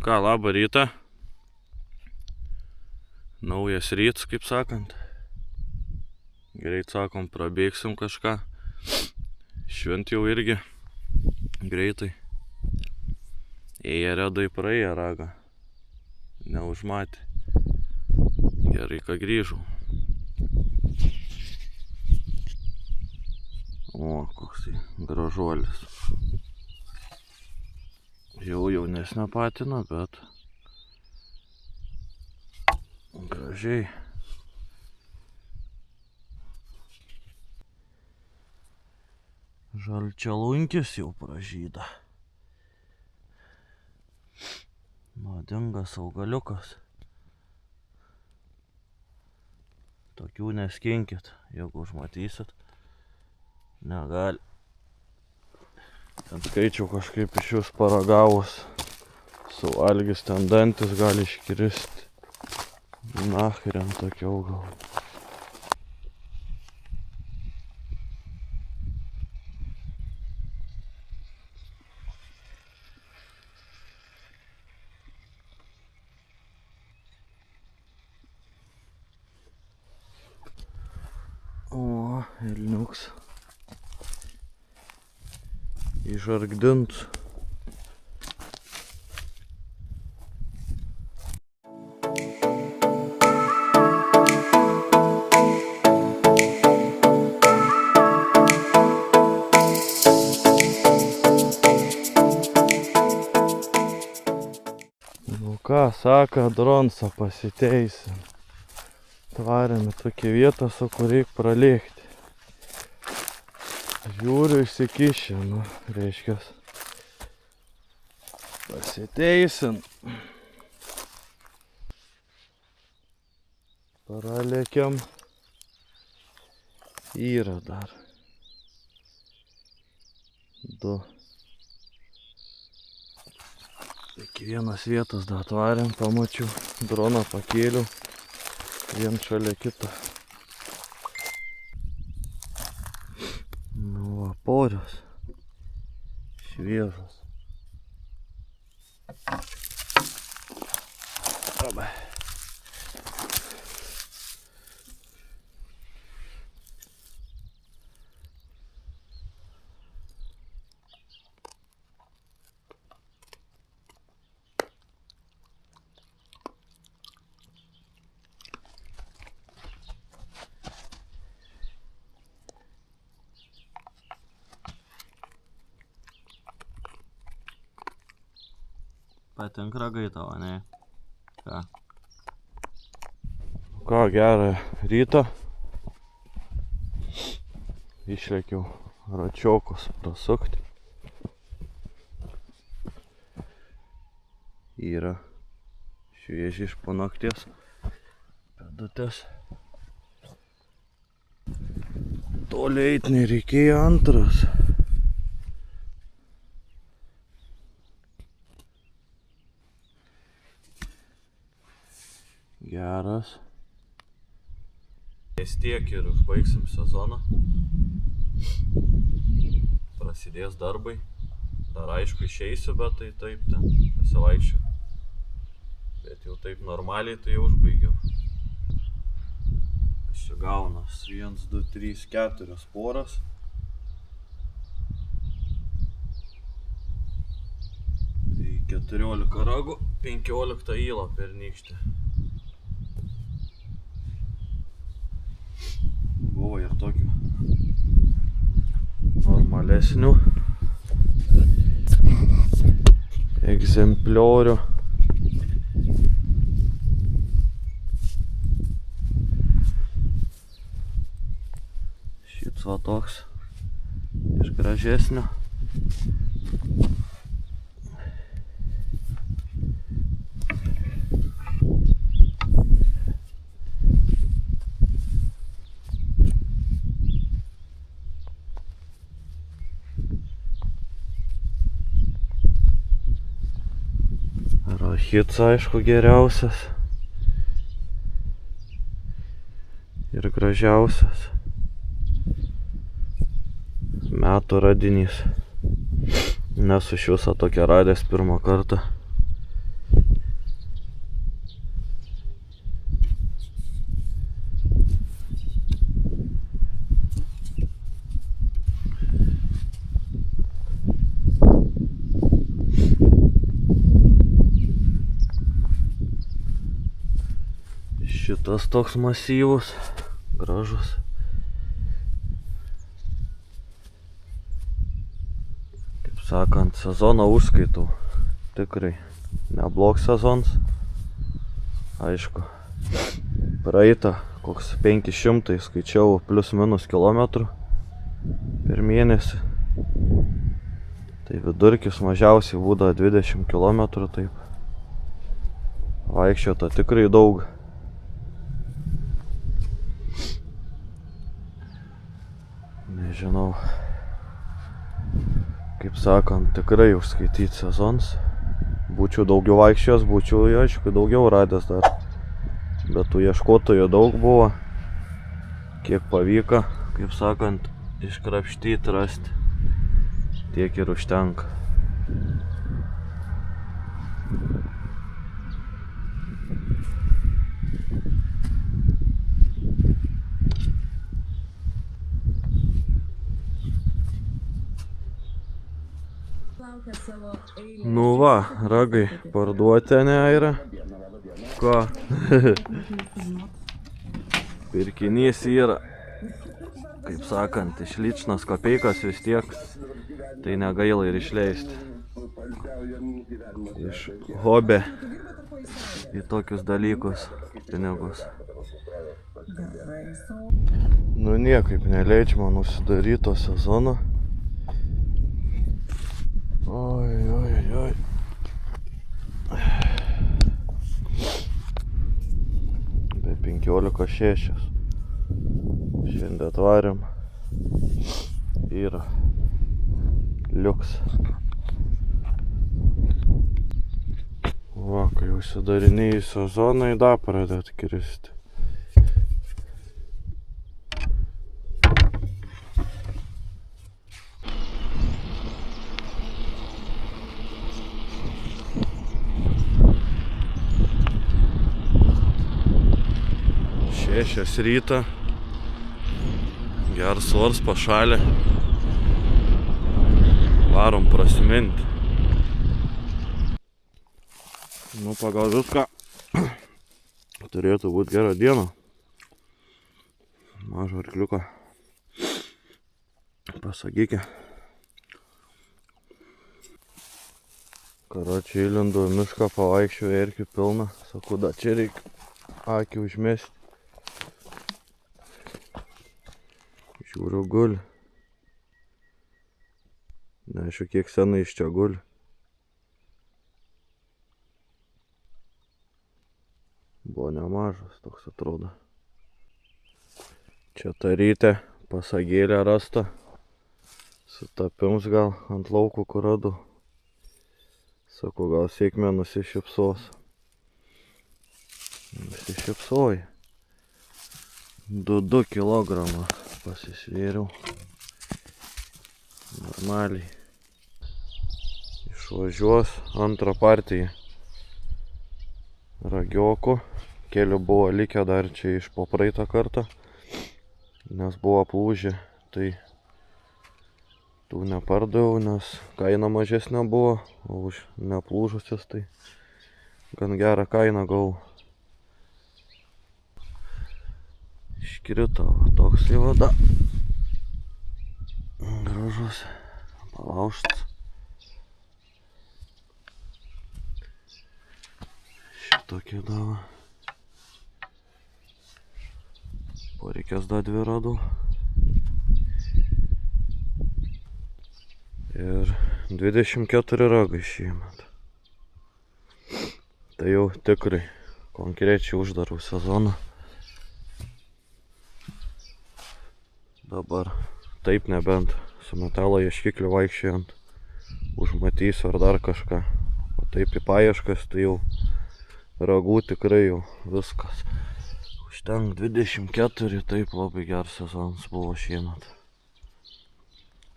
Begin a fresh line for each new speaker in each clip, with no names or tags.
Ką, labą rytą. Naujas rytas, kaip sakant. Greit sakom, prabėgsim kažką. Švent jau irgi greitai. Ėję redai praėję ragą. Neužmatė. Gerai, kad grįžau. O, koks tai gražuolis. Jau jaunesnė patina, bet gražiai. Žalčialunkis jau pražyda. Nuodingas augaliukas. Tokių neskinkit, jeigu užmatysit. Negali. Ten skaičiau kažkaip iš jūs paragavus. Suvalgys ten dantis gali iškristi. Nachrien tokie augalai. O, elniuks. Išargdint. Nu ką, sako, dronsą pasiteisim. Tvarėm į tokią vietą, su kur reik pralėkti. Žiūriu, išsikišę, nu, reiškias. Pasiteisim. Pralėkiam. Yra dar. 2. Iki vienas vietas dar tvarėm, pamačiau. Droną pakėliau. Vien šalia kito. Nu, porios. Šviežos. Abai. Patinka ragai tavo, ne? Ką? Ką, gerą rytą. Išlėkiau račiokus prasukti. Yra švieži iš po nakties. Pėdutės. Toli eit nereikėjo antras. Geras. Ties tiek ir užbaigsim sezoną. Prasidės darbai. Dar aišku išeisiu, bet tai taip ten pasivaikščiau. Bet jau taip normaliai tai jau užbaigiau. Aš čia gaunas 1, 2, 3, 4 poras. Tai 14 ragų, 15 įlą pernykštė. Buvo ir tokių normalesnių egzempliorių. Šits va toks iš gražesnio. Hits aišku geriausias ir gražiausias metų radinys. Nesu iš viso tokią radęs pirmą kartą. Šitas toks masyvus, gražus. Kaip sakant, sezoną užskaitau. Tikrai neblogs sezonas. Aišku, praeitą koks 500 skaičiau plius minus kilometrų per mėnesį. Tai vidurkis mažiausiai būda 20 km, taip. Vaikščiota tikrai daug. Nežinau. Kaip sakant, tikrai užskaityti sezonas. Būčiau daugiau vaikščios, būčiau, aišku, daugiau radęs dar. Bet tų ieškotojų daug buvo. Kiek pavyko, kaip sakant, iškrapštyti, rasti. Tiek ir užtenka. Nu va, ragai parduoti yra. Ko? Pirkinys yra. Kaip sakant, išličnas kopeikas vis tiek. Tai negaila ir išleisti. Iš hobio į tokius dalykus pinigus. Nu niekaip neleidžia man užsidaryto sezono. Oi. Be 15:06. Šiandien atvarėm. Yra liuks. Va, kai užsidarinėjai sezoną, į da pradėt kristi. Šešios ryto. Geras oras pašalė. Varom prasiminti. Nu, pagal viską turėtų būti gera diena. Mažo arkliuko pasakykė. Karočiui įlindu į mišką, pavaikščiau erkių pilną. Sakau, da čia reikia akį užmesti. Žiūriu, guli. Neaišku, kiek senai iš čia guli. Buvo nemažas, toks atrodo. Čia tarytė pasagėlė rasta. Sutapims gal ant laukų, kur radu. Sakau, gal sėkmė nusišypsos. Nusišypsoji. 2 kilogramą pasisvėriau. Normaliai. Išvažiuos antrą partiją ragiokų. Kelių buvo likę dar čia iš po praeitą kartą, nes buvo plūžę, tai tų nepardaviau, nes kaina mažesnė buvo, o už neplūžusius tai gan gerą kainą gavau. Iškrito toks į vada. Gražus, palaužtas. Šitokį davą. Poreikės dar 2 radau. Ir 24 ragai šiemet. Tai jau tikrai konkrečiai uždarau sezoną. Dabar taip nebent su metalo ieškikliu vaikščiojant užmatysiu ar dar kažką. O taip į paieškas tai jau ragų tikrai jau viskas. Užtenk 24, taip labai geras sezonas buvo šiemet.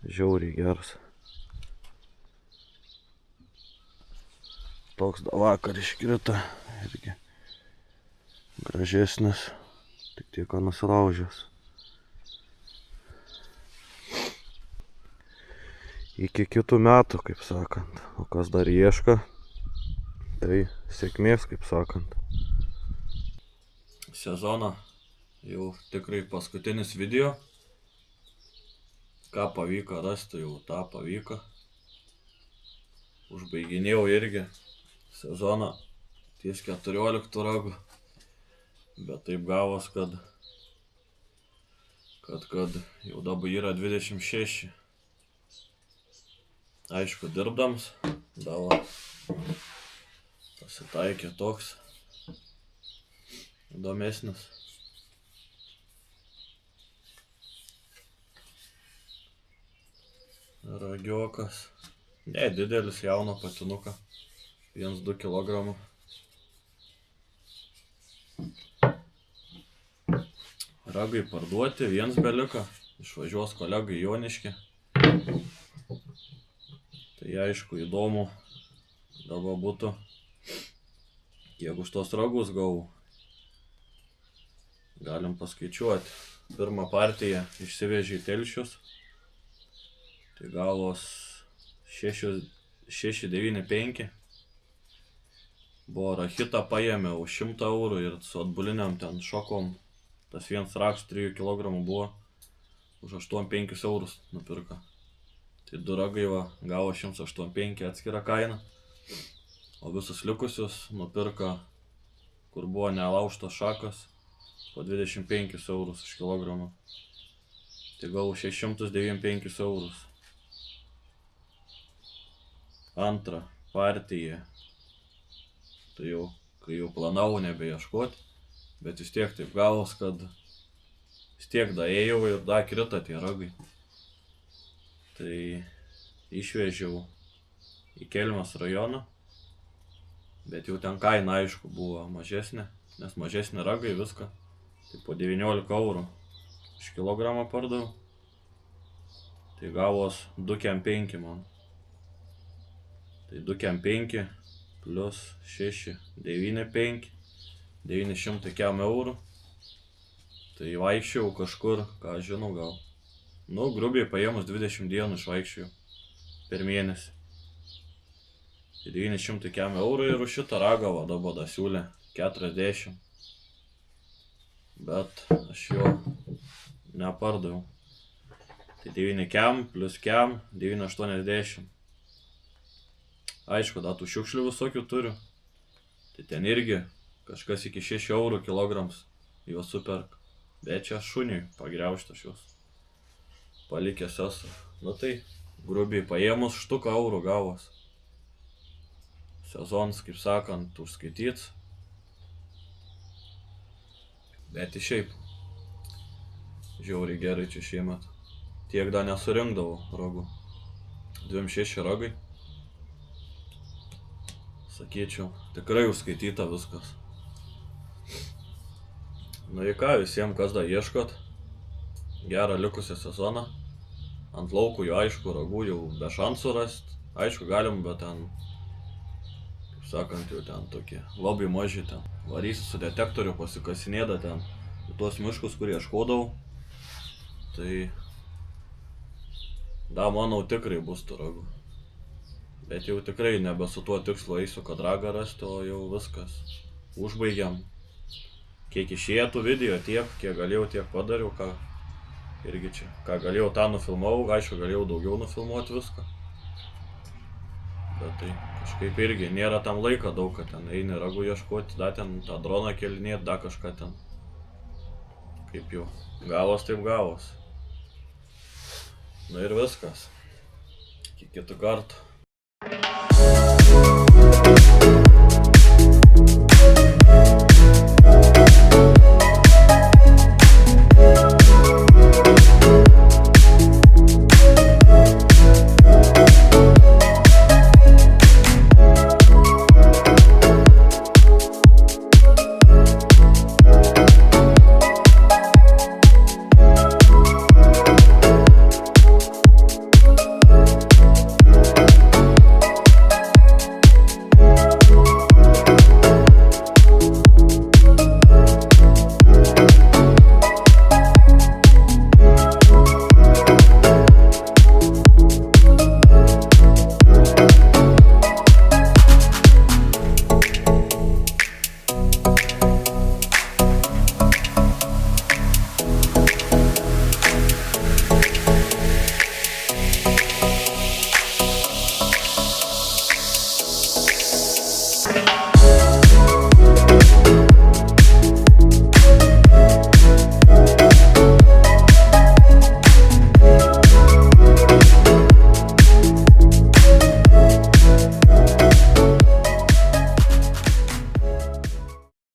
Žiauriai geras. Toks vakar iškrito irgi gražesnis, tik tiek nusilaužęs. Iki kitų metų, kaip sakant. O kas dar ieška, tai sėkmės, kaip sakant. sezoną. Jau tikrai paskutinis video. Ką pavyko rasti, jau tą pavyko. Užbaiginėjau irgi sezoną ties 14 ragų. Bet taip gavos, kad jau dabar yra 26. Aišku, dirbdams, dabar pasitaikė toks įdomesnis. Ragiokas. Ne, didelis jauno patinuką. 1-2 kg. Ragai parduoti, vienas beliko. Išvažiuos kolegai Joniškį. Tai aišku, įdomu dabar būtų, kiek už tos ragus gavau. Galim paskaičiuoti. Pirmą partiją išsivežė į Telšius. Tai gavos 695. Buvo rachitą paėmė už 100 eurų ir su atbuliniam ten šokom. Tas vienas ragas 3 kg buvo už 85 eurus nupirka. Tai 2 ragai gavo 185 atskirą kainą. O visus likusius nupirka, kur buvo nelaužtas šakas, po 25 eurus už kilogramą. Tai gavau 695 eurus. Antrą partiją. Tai jau, kai jau planavau nebeieškoti, bet vis tiek taip gavos, kad vis tiek da ėjau ir da krita tie ragai. Tai išvežiau į Kelmės rajoną, bet jau ten kaina aišku buvo mažesnė, nes mažesnė ragai viską. Tai po 19 eurų už kilogramą pardaviau. Tai gavos 2,5 man. Tai 2,5 plus 6, 9,5, 900 eurų. Tai vaikščiau kažkur, ką žinau gal. Nu, grubiai paėmus 20 dienų išvaikščiau per mėnesį. Tai 900 eurų ir už šitą ragą dabar da siūlė 40. Bet aš jo nepardaviau. Tai 9 kem plus kem 9,80. Aišku, da tų šiukšlių visokių turiu. Tai ten irgi kažkas iki 6 eurų kilograms juos superka. Bet čia šuniui pagriaužtas juos. Palikęs esu. Nu tai, grubiai paėmus štuką eurų gavos. Sezonas, kaip sakant, užskaityts. Bet šiaip žiauriai gerai čia šiemet. Tiek da nesurinkdavau ragų. 26 ragai. Sakyčiau, tikrai užskaityta viskas. Nu į ką, visiems kas da ieškot gerą likusią sezoną. Ant laukų jau aišku, ragų jau be šansų rast. Aišku, galim, bet ten, kaip sakant, jau ten tokie labai maži ten. Varysi su detektoriu pasikasinėda ten į tuos miškus, kurie ieškodavau. Tai da, manau, tikrai bus tų ragų. Bet jau tikrai nebe su tuo tikslu eisiu, kad ragą rasti, o jau viskas. Užbaigiam. Kiek išėjo tų video, tiek, kiek galėjau, tiek padariau, ką irgi čia. Ką galėjau, tą nufilmavau, aišku, galėjau daugiau nufilmuoti viską. Bet tai kažkaip irgi nėra tam laiko daug, kad ten eini ragų ieškoti, da ten tą droną kelinėti, da kažką ten. Kaip jau gavos, taip gavos. Nu ir viskas. Iki kitų kartų.